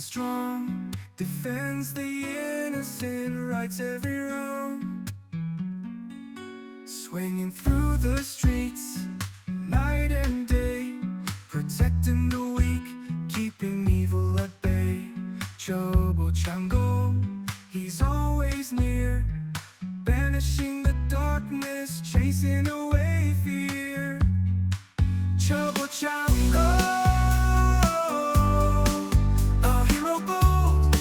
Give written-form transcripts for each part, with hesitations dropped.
strong, defends the innocent, rights every wrong. Swinging through the streets, night and day, protecting the weak, keeping evil at bay. Chubbo Chango, he's always near, banishing the darkness, chasing away fear. Chubbo Chango, a hero bold,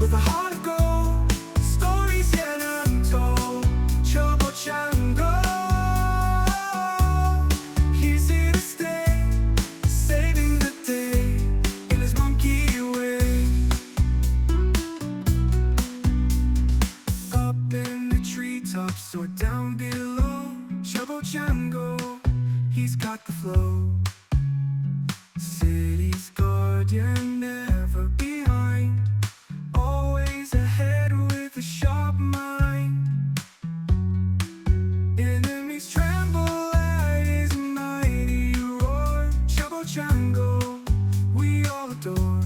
with a heart of gold, stories yet untold. Chubbo Chango, he's here to stay, saving the day in his monkey way. Up in the treetops or down below, Chubbo Chango, he's got the flow. City's guardian, never behind, always ahead with a sharp mind. Enemies tremble at his mighty roar. Chubbo Chango, we all adore.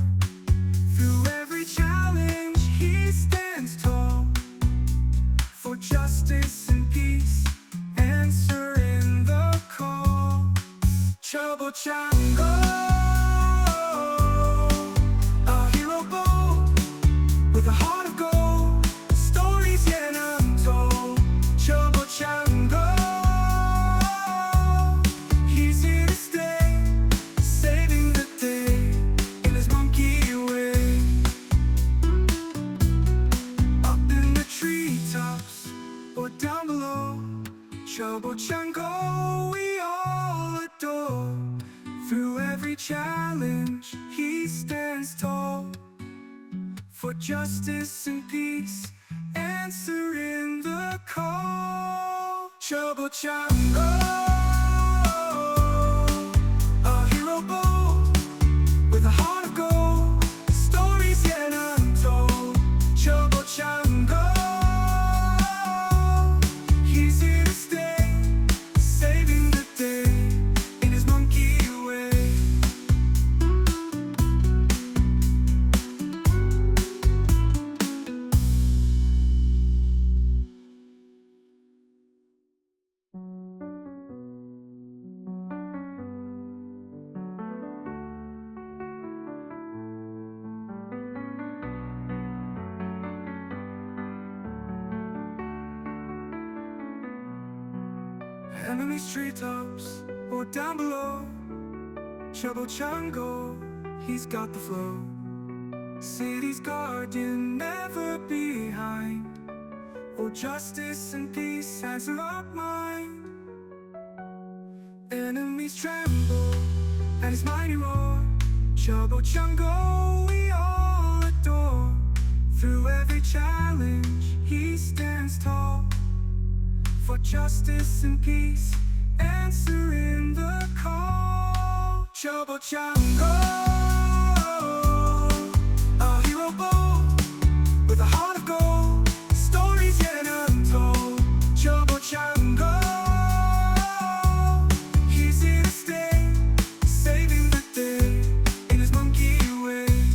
Through every challenge he stands tall, for justice and peace, answering the call. Chubbo Chango, a hero bold, with a heart of gold, stories yet untold. Chubbo Chango, he's here to stay, saving the day in his monkey way. Up in the treetops or down below, Chubbo Chango, we all adore. Through every challenge he stands tall, for justice and peace, answering the call. Chubbo Chango, a hero bold, with a heart of gold, stories yet untold. Chubbo Chango, he's here to stay, saving the day in his monkey way. Enemies treetops or down below, Chubbo Chango, he's got the flow. City's guardian, never behind, for justice and peace has our mind. Enemies tremble at his mighty roar. Chubbo Chango, we all adore. Through every challenge he stands tall, for justice and peace, answering the call. Chubbo Chango,